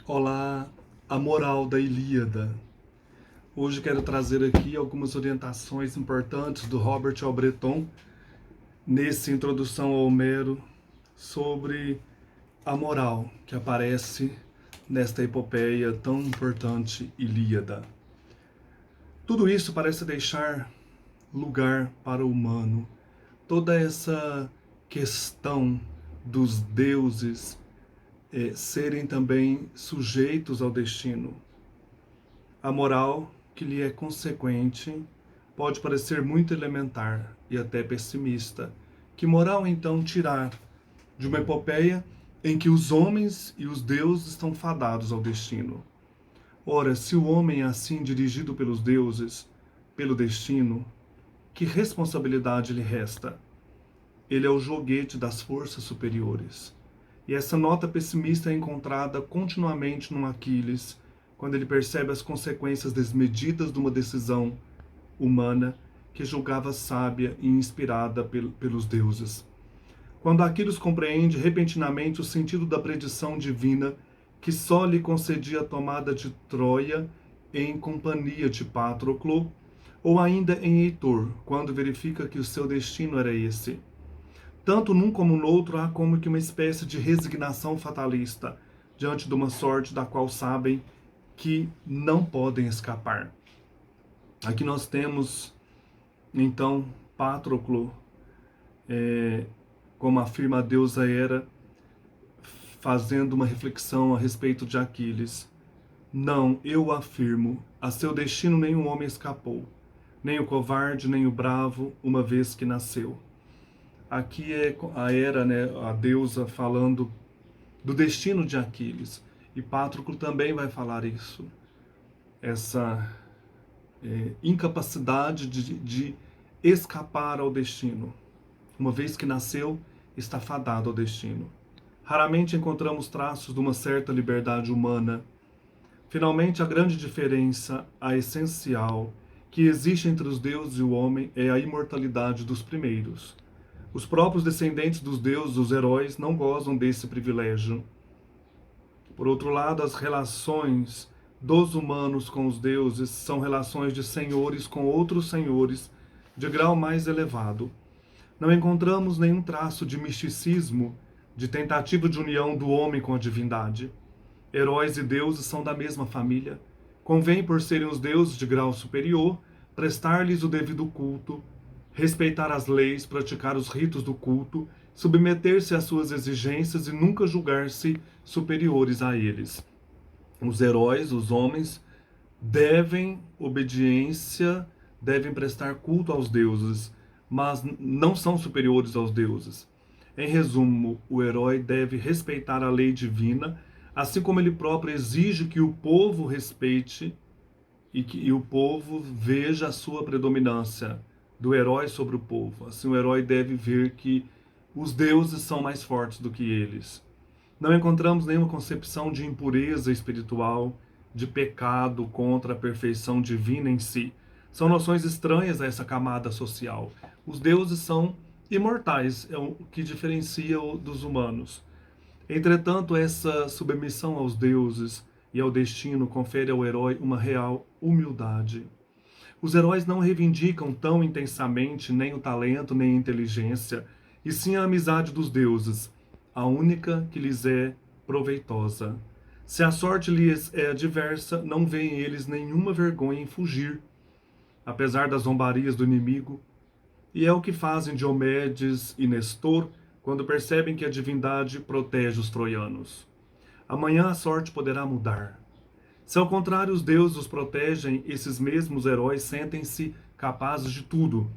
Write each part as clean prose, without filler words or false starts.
Olá, a moral da Ilíada. Hoje quero trazer aqui algumas orientações importantes do Robert Albreton nessa introdução ao Homero sobre a moral que aparece nesta epopeia tão importante Ilíada. Tudo isso parece deixar lugar para o humano. Toda essa questão dos deuses serem também sujeitos ao destino. A moral que lhe é consequente pode parecer muito elementar e até pessimista. Que moral então tirar de uma epopeia em que os homens e os deuses estão fadados ao destino? Ora, se o homem é assim dirigido pelos deuses, pelo destino, que responsabilidade lhe resta? Ele é o joguete das forças superiores. E essa nota pessimista é encontrada continuamente no Aquiles, quando ele percebe as consequências desmedidas de uma decisão humana que julgava sábia e inspirada pelos deuses. Quando Aquiles compreende repentinamente o sentido da predição divina que só lhe concedia a tomada de Troia em companhia de Patroclo, ou ainda em Heitor, quando verifica que o seu destino era esse. Tanto num como no outro há como que uma espécie de resignação fatalista diante de uma sorte da qual sabem que não podem escapar. Aqui nós temos, então, Patroclo, como afirma a deusa Hera, fazendo uma reflexão a respeito de Aquiles. Não, eu o afirmo, a seu destino nenhum homem escapou, nem o covarde, nem o bravo, uma vez que nasceu. Aqui é a Hera, né, a deusa, falando do destino de Aquiles. E Patroclo também vai falar isso. Essa incapacidade de escapar ao destino. Uma vez que nasceu, está fadado ao destino. Raramente encontramos traços de uma certa liberdade humana. Finalmente, a grande diferença, a essencial, que existe entre os deuses e o homem é a imortalidade dos primeiros. Os próprios descendentes dos deuses, os heróis, não gozam desse privilégio. Por outro lado, as relações dos humanos com os deuses são relações de senhores com outros senhores de grau mais elevado. Não encontramos nenhum traço de misticismo, de tentativa de união do homem com a divindade. Heróis e deuses são da mesma família. Convém, por serem os deuses de grau superior, prestar-lhes o devido culto, respeitar as leis, praticar os ritos do culto, submeter-se às suas exigências e nunca julgar-se superiores a eles. Os heróis, os homens, devem obediência, devem prestar culto aos deuses, mas não são superiores aos deuses. Em resumo, o herói deve respeitar a lei divina, assim como ele próprio exige que o povo respeite e o povo veja a sua predominância do herói sobre o povo. Assim, o herói deve ver que os deuses são mais fortes do que eles. Não encontramos nenhuma concepção de impureza espiritual, de pecado contra a perfeição divina em si. São noções estranhas a essa camada social. Os deuses são imortais, é o que diferencia dos humanos. Entretanto, essa submissão aos deuses e ao destino confere ao herói uma real humildade. Os heróis não reivindicam tão intensamente nem o talento nem a inteligência, e sim a amizade dos deuses, a única que lhes é proveitosa. Se a sorte lhes é adversa, não veem eles nenhuma vergonha em fugir, apesar das zombarias do inimigo, e é o que fazem Diomedes e Nestor quando percebem que a divindade protege os troianos. Amanhã a sorte poderá mudar. Se ao contrário os deuses os protegem, esses mesmos heróis sentem-se capazes de tudo,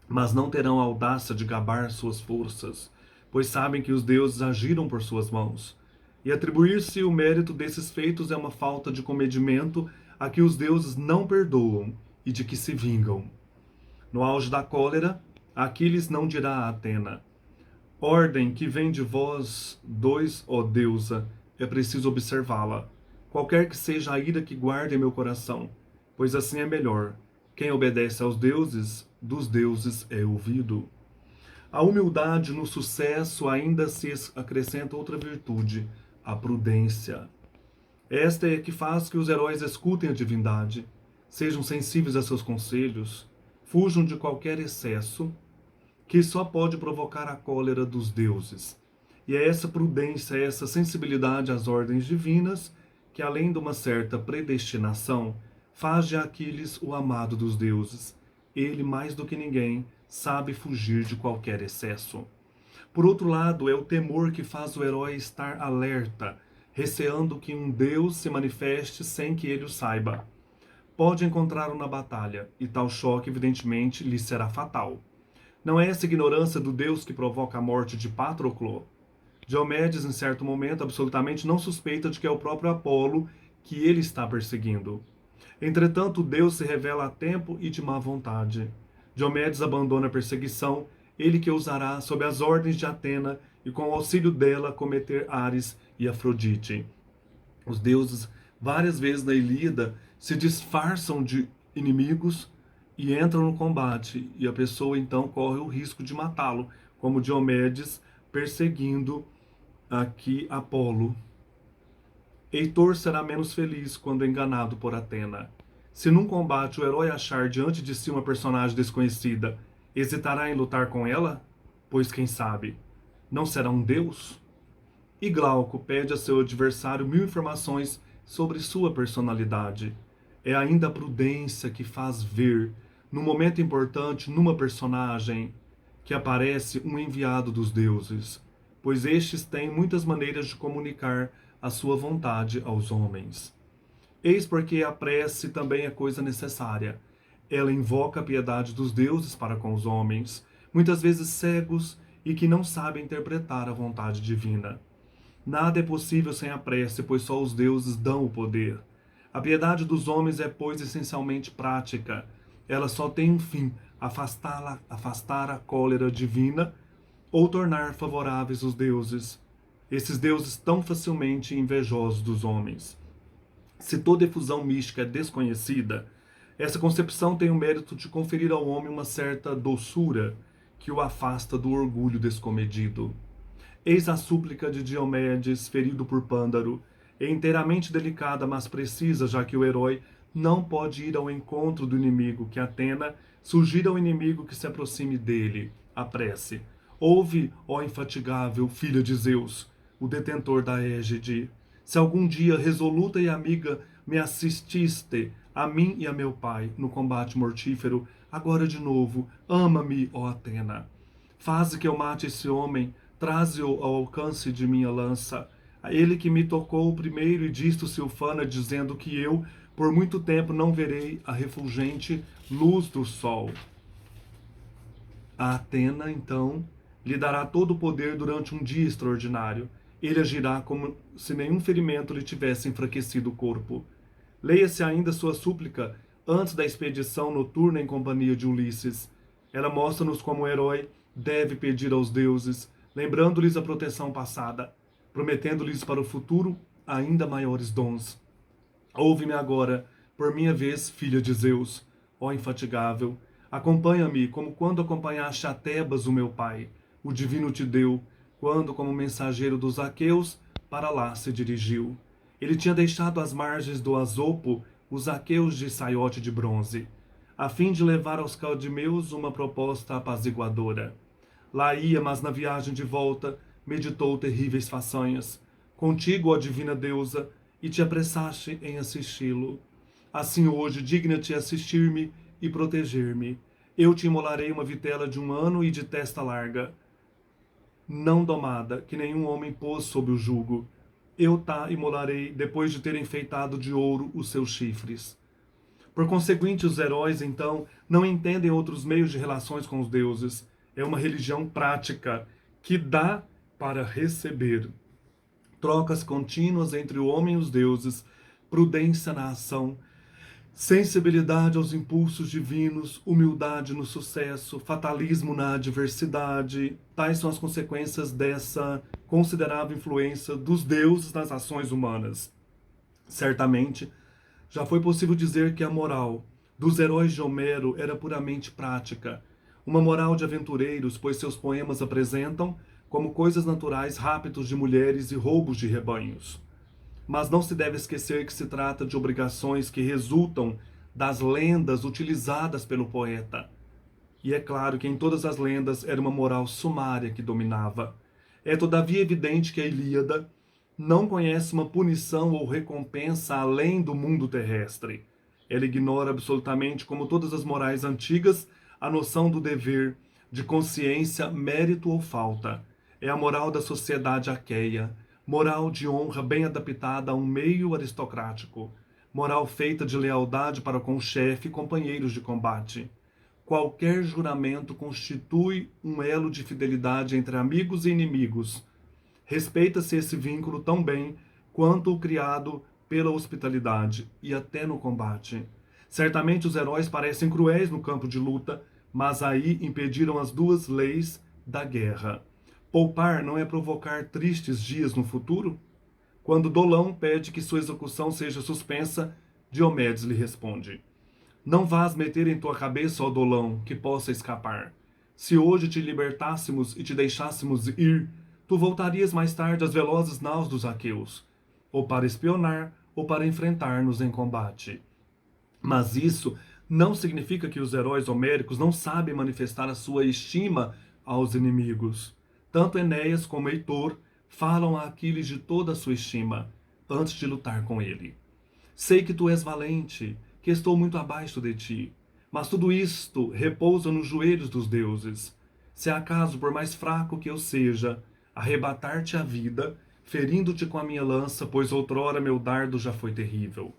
mas não terão a audácia de gabar suas forças, pois sabem que os deuses agiram por suas mãos. E atribuir-se o mérito desses feitos é uma falta de comedimento a que os deuses não perdoam e de que se vingam. No auge da cólera, Aquiles não dirá a Atena: ordem que vem de vós dois, ó deusa, é preciso observá-la, qualquer que seja a ira que guarde em meu coração, pois assim é melhor. Quem obedece aos deuses, dos deuses é ouvido. A humildade no sucesso ainda se acrescenta outra virtude, a prudência. Esta é que faz que os heróis escutem a divindade, sejam sensíveis a seus conselhos, fujam de qualquer excesso que só pode provocar a cólera dos deuses. E é essa prudência, essa sensibilidade às ordens divinas, que além de uma certa predestinação, faz de Aquiles o amado dos deuses. Ele, mais do que ninguém, sabe fugir de qualquer excesso. Por outro lado, é o temor que faz o herói estar alerta, receando que um deus se manifeste sem que ele o saiba. Pode encontrá-lo na batalha, e tal choque, evidentemente, lhe será fatal. Não é essa ignorância do deus que provoca a morte de Patroclo? Diomedes, em certo momento, absolutamente não suspeita de que é o próprio Apolo que ele está perseguindo. Entretanto, Deus se revela a tempo e de má vontade. Diomedes abandona a perseguição, ele que ousará, sob as ordens de Atena e com o auxílio dela, cometer Ares e Afrodite. Os deuses, várias vezes na Ilíada, se disfarçam de inimigos e entram no combate, e a pessoa então corre o risco de matá-lo, como Diomedes perseguindo aqui Apolo. Heitor será menos feliz quando enganado por Atena. Se num combate o herói achar diante de si uma personagem desconhecida, hesitará em lutar com ela? Pois quem sabe, não será um deus? E Glauco pede a seu adversário 1000 informações sobre sua personalidade. É ainda a prudência que faz ver, num momento importante, numa personagem, que aparece um enviado dos deuses, pois estes têm muitas maneiras de comunicar a sua vontade aos homens. Eis porque a prece também é coisa necessária. Ela invoca a piedade dos deuses para com os homens, muitas vezes cegos e que não sabem interpretar a vontade divina. Nada é possível sem a prece, pois só os deuses dão o poder. A piedade dos homens é, pois, essencialmente prática. Ela só tem um fim: afastar a cólera divina ou tornar favoráveis os deuses, esses deuses tão facilmente invejosos dos homens. Se toda efusão mística é desconhecida, essa concepção tem o mérito de conferir ao homem uma certa doçura que o afasta do orgulho descomedido. Eis a súplica de Diomedes, ferido por Pândaro. É inteiramente delicada, mas precisa, já que o herói não pode ir ao encontro do inimigo, que Atena sugira ao inimigo que se aproxime dele. A prece: ouve, ó infatigável filha de Zeus, o detentor da égide. Se algum dia, resoluta e amiga, me assististe, a mim e a meu pai, no combate mortífero, agora de novo, ama-me, ó Atena. Faze que eu mate esse homem, traze-o ao alcance de minha lança. A ele que me tocou primeiro e disto se ufana, dizendo que eu, por muito tempo, não verei a refulgente luz do sol. A Atena, então, lhe dará todo o poder durante um dia extraordinário. Ele agirá como se nenhum ferimento lhe tivesse enfraquecido o corpo. Leia-se ainda sua súplica antes da expedição noturna em companhia de Ulisses. Ela mostra-nos como o herói deve pedir aos deuses, lembrando-lhes a proteção passada, prometendo-lhes para o futuro ainda maiores dons. Ouve-me agora, por minha vez, filha de Zeus, ó infatigável. Acompanha-me como quando acompanhaste a Tebas, o meu pai. O divino te deu, quando, como mensageiro dos aqueus, para lá se dirigiu. Ele tinha deixado às margens do Asopo os aqueus de saiote de bronze, a fim de levar aos caldimeus uma proposta apaziguadora. Lá ia, mas na viagem de volta meditou terríveis façanhas. Contigo, ó divina deusa, e te apressaste em assisti-lo. Assim hoje, digna-te assistir-me e proteger-me. Eu te imolarei uma vitela de 1 ano e de testa larga, não domada, que nenhum homem pôs sob o jugo. Eu tá imolarei depois de ter enfeitado de ouro os seus chifres. Por conseguinte, os heróis, então, não entendem outros meios de relações com os deuses. É uma religião prática, que dá para receber. Trocas contínuas entre o homem e os deuses, prudência na ação, sensibilidade aos impulsos divinos, humildade no sucesso, fatalismo na adversidade. Tais são as consequências dessa considerável influência dos deuses nas ações humanas. Certamente, já foi possível dizer que a moral dos heróis de Homero era puramente prática, uma moral de aventureiros, pois seus poemas apresentam como coisas naturais raptos de mulheres e roubos de rebanhos. mas não se deve esquecer que se trata de obrigações que resultam das lendas utilizadas pelo poeta. E é claro que em todas as lendas era uma moral sumária que dominava. É todavia evidente que a Ilíada não conhece uma punição ou recompensa além do mundo terrestre. Ela ignora absolutamente, como todas as morais antigas, a noção do dever, de consciência, mérito ou falta. É a moral da sociedade aqueia, moral de honra bem adaptada a um meio aristocrático, moral feita de lealdade para com o chefe e companheiros de combate. Qualquer juramento constitui um elo de fidelidade entre amigos e inimigos. Respeita-se esse vínculo tão bem quanto o criado pela hospitalidade e até no combate. Certamente os heróis parecem cruéis no campo de luta, mas aí impediram as duas leis da guerra. Poupar não é provocar tristes dias no futuro? Quando Dolão pede que sua execução seja suspensa, Diomedes lhe responde: não vás meter em tua cabeça, ó Dolão, que possa escapar. Se hoje te libertássemos e te deixássemos ir, tu voltarias mais tarde às velozes naus dos aqueus, ou para espionar, ou para enfrentar-nos em combate. Mas isso não significa que os heróis homéricos não sabem manifestar a sua estima aos inimigos. Tanto Enéas como Heitor falam a Aquiles de toda a sua estima, antes de lutar com ele. Sei que tu és valente, que estou muito abaixo de ti, mas tudo isto repousa nos joelhos dos deuses. Se acaso, por mais fraco que eu seja, arrebatar-te a vida, ferindo-te com a minha lança, pois outrora meu dardo já foi terrível.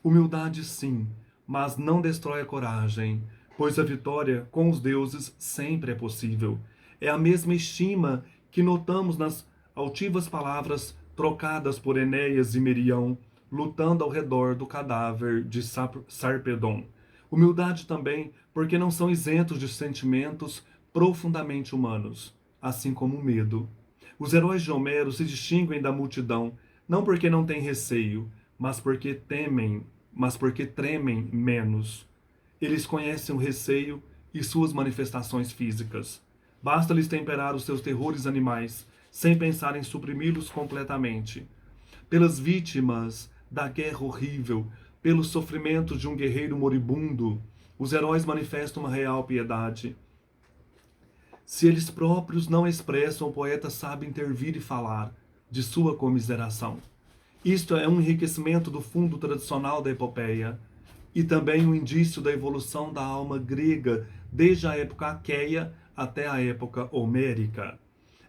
Humildade sim, mas não destrói a coragem, pois a vitória com os deuses sempre é possível. É a mesma estima que notamos nas altivas palavras trocadas por Enéas e Merião, lutando ao redor do cadáver de Sarpedon. Humildade também, porque não são isentos de sentimentos profundamente humanos, assim como o medo. Os heróis de Homero se distinguem da multidão, não porque não têm receio, mas porque tremem menos. Eles conhecem o receio e suas manifestações físicas. Basta-lhes temperar os seus terrores animais, sem pensar em suprimi-los completamente. Pelas vítimas da guerra horrível, pelo sofrimento de um guerreiro moribundo, os heróis manifestam uma real piedade. Se eles próprios não expressam, o poeta sabe intervir e falar de sua comiseração. Isto é um enriquecimento do fundo tradicional da epopeia e também um indício da evolução da alma grega desde a época aqueia até a época homérica.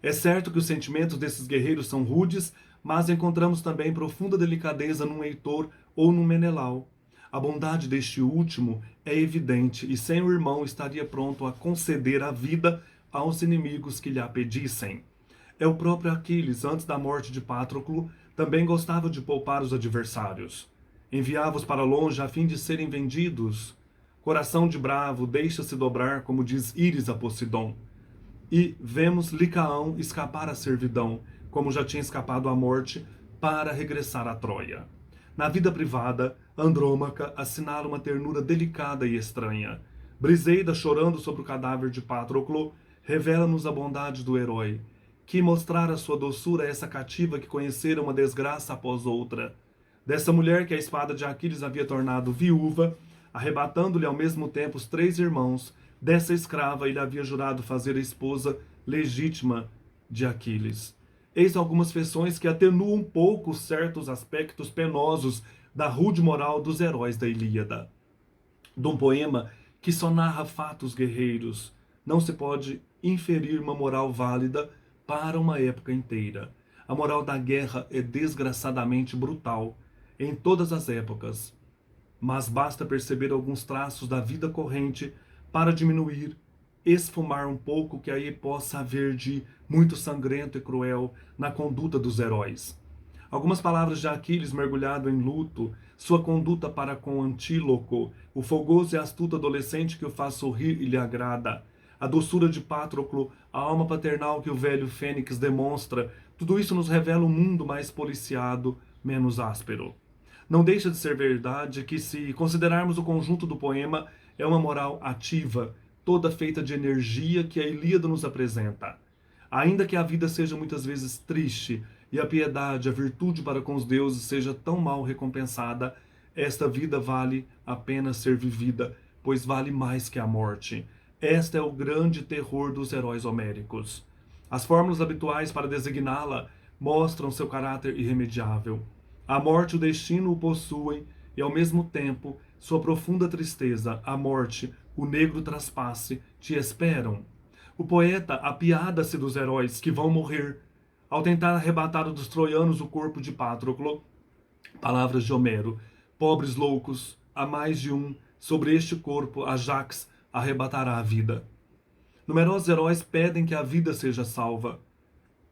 É certo que os sentimentos desses guerreiros são rudes, mas encontramos também profunda delicadeza num Heitor ou num Menelau. A bondade deste último é evidente e sem o irmão estaria pronto a conceder a vida aos inimigos que lhe a pedissem. É o próprio Aquiles, antes da morte de Patroclo, também gostava de poupar os adversários. Enviava-os para longe a fim de serem vendidos. Coração de bravo deixa-se dobrar, como diz Íris a Posidon. E vemos Licaão escapar à servidão, como já tinha escapado à morte, para regressar a Troia. Na vida privada, Andrômaca assinala uma ternura delicada e estranha. Briseida, chorando sobre o cadáver de Patroclo, revela-nos a bondade do herói, que mostrara sua doçura a essa cativa que conhecera uma desgraça após outra. Dessa mulher que a espada de Aquiles havia tornado viúva, arrebatando-lhe ao mesmo tempo os 3 irmãos, dessa escrava ele havia jurado fazer a esposa legítima de Aquiles. Eis algumas feições que atenuam um pouco certos aspectos penosos da rude moral dos heróis da Ilíada. De um poema que só narra fatos guerreiros, não se pode inferir uma moral válida para uma época inteira. A moral da guerra é desgraçadamente brutal em todas as épocas, mas basta perceber alguns traços da vida corrente para diminuir, esfumar um pouco que aí possa haver de muito sangrento e cruel na conduta dos heróis. Algumas palavras de Aquiles mergulhado em luto, sua conduta para com Antíloco, o fogoso e astuto adolescente que o faz sorrir e lhe agrada, a doçura de Patroclo, a alma paternal que o velho Fênix demonstra, tudo isso nos revela um mundo mais policiado, menos áspero. Não deixa de ser verdade que, se considerarmos o conjunto do poema, é uma moral ativa, toda feita de energia que a Ilíada nos apresenta. Ainda que a vida seja muitas vezes triste e a piedade, a virtude para com os deuses seja tão mal recompensada, esta vida vale a pena ser vivida, pois vale mais que a morte. Este é o grande terror dos heróis homéricos. As fórmulas habituais para designá-la mostram seu caráter irremediável. A morte e o destino o possuem, e ao mesmo tempo, sua profunda tristeza, a morte, o negro traspasse, te esperam. O poeta apiada-se dos heróis que vão morrer. Ao tentar arrebatar dos troianos o corpo de Patroclo, palavras de Homero, pobres loucos, há mais de um, sobre este corpo Ajax arrebatará a vida. Numerosos heróis pedem que a vida seja salva.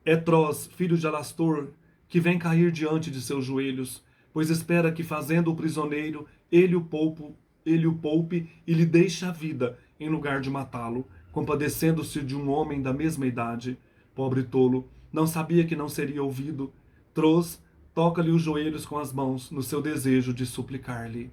É Tros, filho de Alastor, que vem cair diante de seus joelhos, pois espera que, fazendo-o prisioneiro, ele o poupe e lhe deixe a vida, em lugar de matá-lo, compadecendo-se de um homem da mesma idade. Pobre tolo, não sabia que não seria ouvido. Tros toca-lhe os joelhos com as mãos, no seu desejo de suplicar-lhe.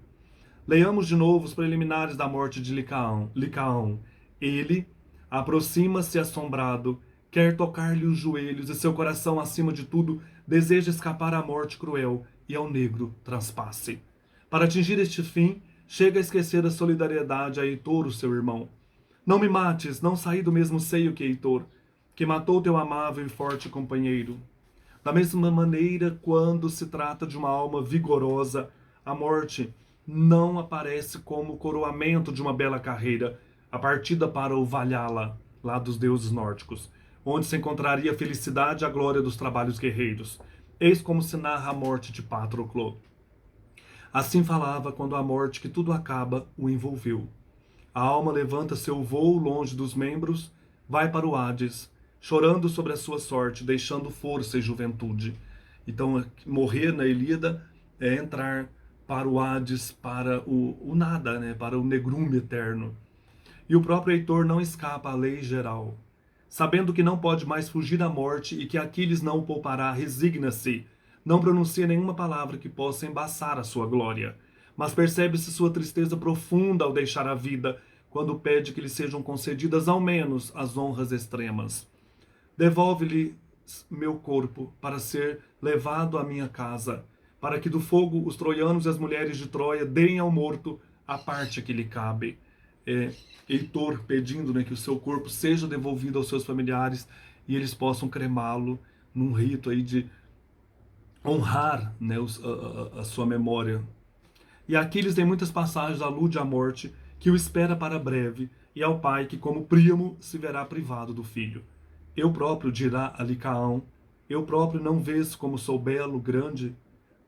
Leiamos de novo os preliminares da morte de Licaão. Ele aproxima-se assombrado, quer tocar-lhe os joelhos, e seu coração, acima de tudo, deseja escapar à morte cruel e ao negro transpasse. Para atingir este fim, chega a esquecer a solidariedade a Heitor, o seu irmão. Não me mates, não saí do mesmo seio que Heitor, que matou teu amável e forte companheiro. Da mesma maneira, quando se trata de uma alma vigorosa, a morte não aparece como o coroamento de uma bela carreira, a partida para o Valhalla, lá dos deuses nórdicos, onde se encontraria a felicidade e a glória dos trabalhos guerreiros. Eis como se narra a morte de Patroclo. Assim falava quando a morte, que tudo acaba, o envolveu. A alma levanta seu vôo longe dos membros, vai para o Hades, chorando sobre a sua sorte, deixando força e juventude. Então, morrer na Ilíada é entrar para o Hades, para o nada, né? Para o negrume eterno. E o próprio Heitor não escapa à lei geral. Sabendo que não pode mais fugir da morte e que Aquiles não o poupará, resigna-se. Não pronuncia nenhuma palavra que possa embaçar a sua glória. Mas percebe-se sua tristeza profunda ao deixar a vida, quando pede que lhe sejam concedidas ao menos as honras extremas. Devolve-lhe meu corpo para ser levado à minha casa, para que do fogo os troianos e as mulheres de Troia deem ao morto a parte que lhe cabe. Heitor pedindo, né, que o seu corpo seja devolvido aos seus familiares e eles possam cremá-lo num rito aí de honrar, né, a sua memória. E Aquiles tem muitas passagens alude à morte que o espera para breve e ao pai que, como Príamo, se verá privado do filho. Eu próprio, dirá a Licaão, eu próprio não vês como sou belo, grande?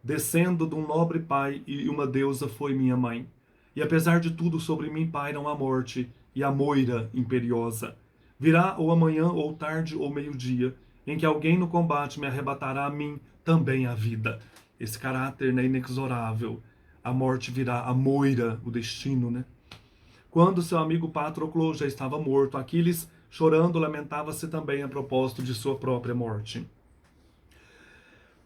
Descendo de um nobre pai e uma deusa foi minha mãe. E apesar de tudo sobre mim pairam a morte e a moira imperiosa. Virá ou amanhã, ou tarde, ou meio-dia, em que alguém no combate me arrebatará a mim também a vida. Esse caráter, né, inexorável. A morte virá, a moira, o destino, né? Quando seu amigo Patroclo já estava morto, Aquiles, chorando, lamentava-se também a propósito de sua própria morte.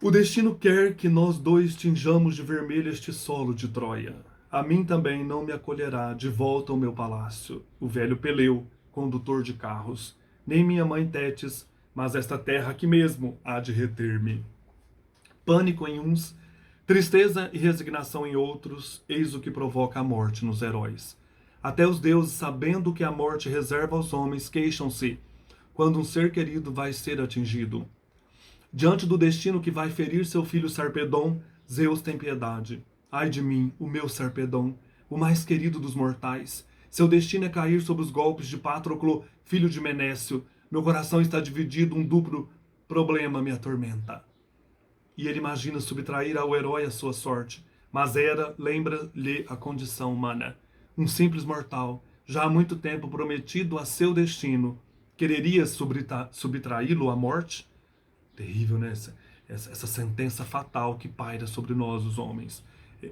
O destino quer que nós dois tinjamos de vermelho este solo de Troia. A mim também não me acolherá de volta ao meu palácio, o velho Peleu, condutor de carros, nem minha mãe Tétis, mas esta terra aqui mesmo há de reter-me. Pânico em uns, tristeza e resignação em outros, eis o que provoca a morte nos heróis. Até os deuses, sabendo que a morte reserva aos homens, queixam-se quando um ser querido vai ser atingido. Diante do destino que vai ferir seu filho Sarpedon, Zeus tem piedade. Ai de mim, o meu Sarpedon, o mais querido dos mortais. Seu destino é cair sob os golpes de Patroclo, filho de Menécio. Meu coração está dividido, um duplo problema me atormenta. E ele imagina subtrair ao herói a sua sorte. Mas Hera lembra-lhe a condição humana. Um simples mortal, já há muito tempo prometido a seu destino, quereria subtraí-lo à morte? Terrível, né? Essa sentença fatal que paira sobre nós, os homens.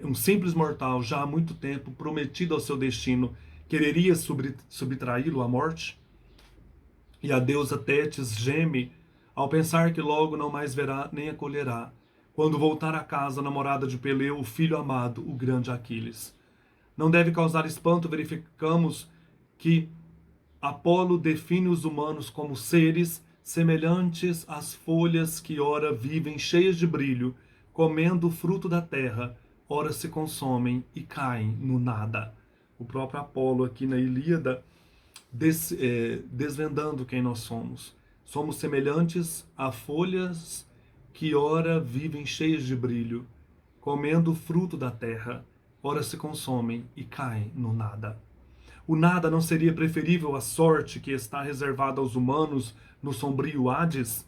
Um simples mortal, já há muito tempo prometido ao seu destino, quereria subtraí-lo à morte? E a deusa Tétis geme ao pensar que logo não mais verá nem acolherá, quando voltar a casa, namorada de Peleu, o filho amado, o grande Aquiles. Não deve causar espanto, verificamos que Apolo define os humanos como seres semelhantes às folhas que ora vivem cheias de brilho, comendo o fruto da terra, ora se consomem e caem no nada. O próprio Apolo aqui na Ilíada desvendando quem nós somos. Somos semelhantes a folhas que ora vivem cheias de brilho, comendo o fruto da terra, ora se consomem e caem no nada. O nada não seria preferível à sorte que está reservada aos humanos no sombrio Hades?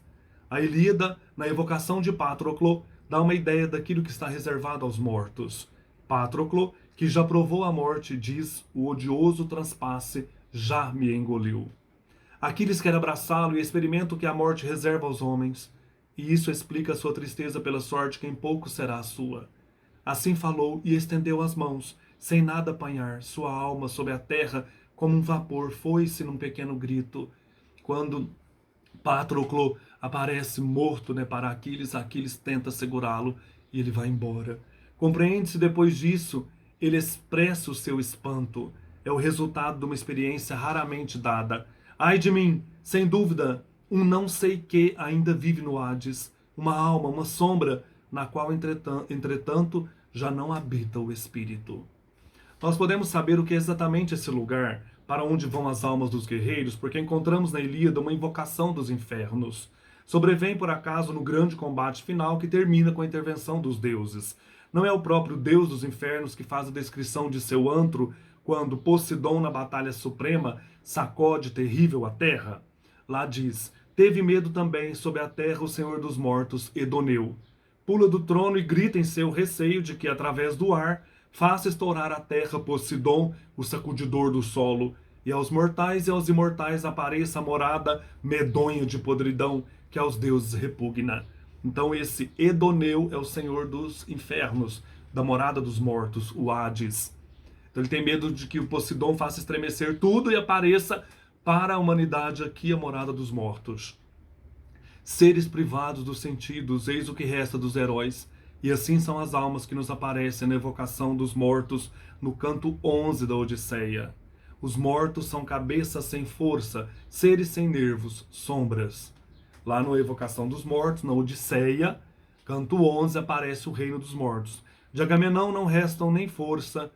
A Ilíada, na evocação de Patroclo, dá uma ideia daquilo que está reservado aos mortos. Patroclo, que já provou a morte, diz: o odioso transpasse já me engoliu. Aquiles quer abraçá-lo e experimenta o que a morte reserva aos homens, e isso explica sua tristeza pela sorte que em pouco será a sua. Assim falou e estendeu as mãos, sem nada apanhar, sua alma sob a terra, como um vapor, foi-se num pequeno grito. Quando Patroclo aparece morto, para Aquiles, Aquiles tenta segurá-lo e ele vai embora. Compreende-se depois disso, ele expressa o seu espanto. É o resultado de uma experiência raramente dada. Ai de mim, sem dúvida, um não sei que ainda vive no Hades, uma alma, uma sombra, na qual, entretanto, já não habita o espírito. Nós podemos saber o que é exatamente esse lugar, para onde vão as almas dos guerreiros, porque encontramos na Ilíada uma invocação dos infernos. Sobrevém, por acaso, no grande combate final que termina com a intervenção dos deuses. Não é o próprio Deus dos infernos que faz a descrição de seu antro quando Poseidon, na batalha suprema, sacode terrível a terra? Lá diz: teve medo também sob a terra o Senhor dos mortos, Edoneu. Pula do trono e grita em seu receio de que, através do ar, faça estourar a terra Poseidon, o sacudidor do solo, e aos mortais e aos imortais apareça a morada medonha de podridão que aos deuses repugna. Então esse Edoneu é o senhor dos infernos, da morada dos mortos, o Hades. Então ele tem medo de que o Poseidon faça estremecer tudo e apareça para a humanidade aqui a morada dos mortos. Seres privados dos sentidos, eis o que resta dos heróis. E assim são as almas que nos aparecem na evocação dos mortos no canto 11 da Odisseia. Os mortos são cabeças sem força, seres sem nervos, sombras. Lá na evocação dos mortos, na Odisseia, canto 11, aparece o reino dos mortos. De Agamenon não restam nem força,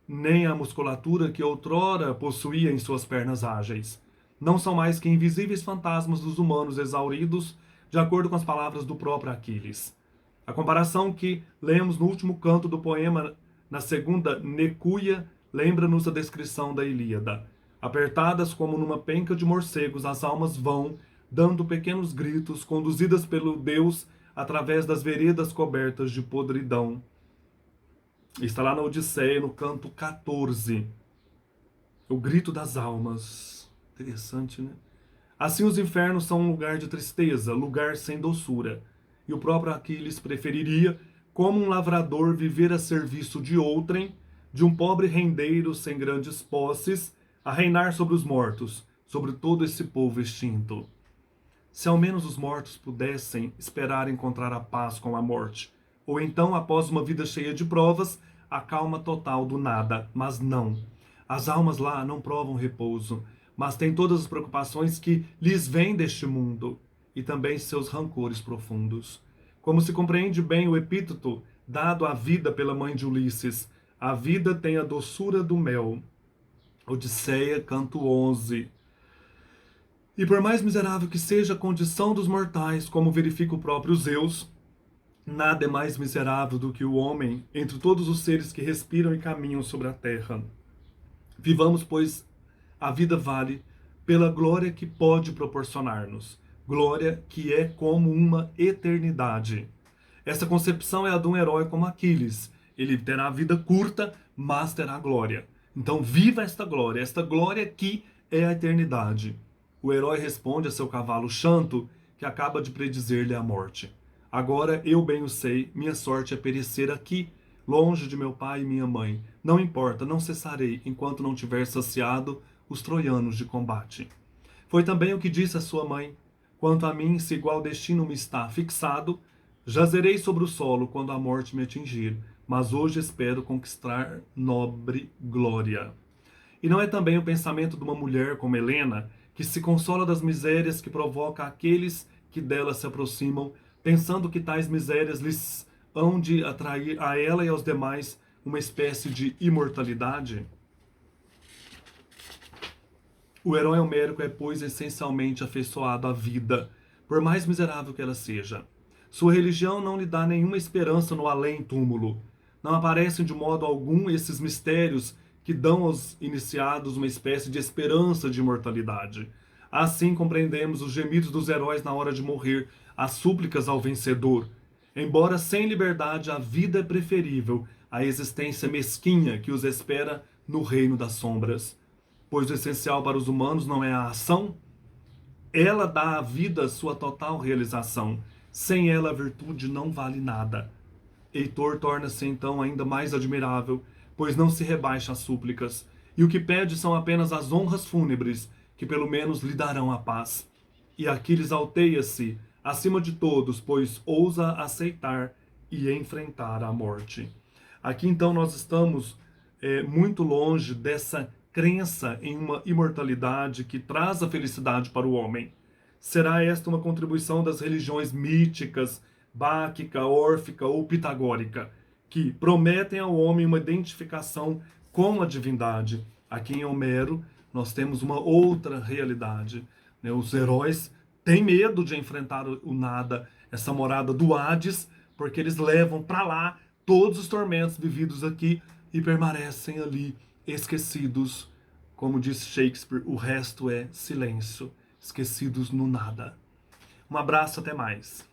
nem a musculatura que outrora possuía em suas pernas ágeis. Não são mais que invisíveis fantasmas dos humanos exauridos, de acordo com as palavras do próprio Aquiles. A comparação que lemos no último canto do poema, na segunda Necuia, lembra-nos a descrição da Ilíada. Apertadas como numa penca de morcegos, as almas vão, dando pequenos gritos, conduzidas pelo Deus através das veredas cobertas de podridão. Está lá na Odisseia, no canto 14. O grito das almas. Interessante, né? Assim os infernos são um lugar de tristeza, lugar sem doçura. E o próprio Aquiles preferiria, como um lavrador, viver a serviço de outrem, de um pobre rendeiro sem grandes posses, a reinar sobre os mortos, sobre todo esse povo extinto. Se ao menos os mortos pudessem esperar encontrar a paz com a morte, ou então, após uma vida cheia de provas, a calma total do nada, mas não. As almas lá não provam repouso, mas têm todas as preocupações que lhes vêm deste mundo, e também seus rancores profundos. Como se compreende bem o epíteto dado à vida pela mãe de Ulisses: a vida tem a doçura do mel. Odisseia, canto 11. E por mais miserável que seja a condição dos mortais, como verifica o próprio Zeus, nada é mais miserável do que o homem entre todos os seres que respiram e caminham sobre a terra. Vivamos, pois, a vida vale pela glória que pode proporcionar-nos. Glória que é como uma eternidade. Essa concepção é a de um herói como Aquiles. Ele terá vida curta, mas terá glória. Então viva esta glória que é a eternidade. O herói responde a seu cavalo Xanto, que acaba de predizer-lhe a morte. Agora eu bem o sei, minha sorte é perecer aqui, longe de meu pai e minha mãe. Não importa, não cessarei, enquanto não tiver saciado os troianos de combate. Foi também o que disse a sua mãe: quanto a mim, se igual destino me está fixado, jazerei sobre o solo quando a morte me atingir, mas hoje espero conquistar nobre glória. E não é também o pensamento de uma mulher como Helena, que se consola das misérias que provoca aqueles que delas se aproximam, pensando que tais misérias lhes hão de atrair a ela e aos demais uma espécie de imortalidade? O herói homérico é, pois, essencialmente afeiçoado à vida, por mais miserável que ela seja. Sua religião não lhe dá nenhuma esperança no além-túmulo. Não aparecem de modo algum esses mistérios que dão aos iniciados uma espécie de esperança de imortalidade. Assim compreendemos os gemidos dos heróis na hora de morrer, as súplicas ao vencedor. Embora sem liberdade, a vida é preferível à existência mesquinha que os espera no reino das sombras. Pois o essencial para os humanos não é a ação, ela dá à vida sua total realização. Sem ela, a virtude não vale nada. Heitor torna-se então ainda mais admirável, pois não se rebaixa às súplicas, e o que pede são apenas as honras fúnebres, que pelo menos lhe darão a paz. E Aquiles alteia-se, acima de todos, pois ousa aceitar e enfrentar a morte. Aqui então nós estamos muito longe dessa crença em uma imortalidade que traz a felicidade para o homem. Será esta uma contribuição das religiões míticas, báquica, órfica ou pitagórica, que prometem ao homem uma identificação com a divindade. Aqui em Homero nós temos uma outra realidade, né? Os heróis têm medo de enfrentar o nada, essa morada do Hades, porque eles levam para lá todos os tormentos vividos aqui e permanecem ali esquecidos. Como diz Shakespeare, o resto é silêncio, esquecidos no nada. Um abraço, até mais.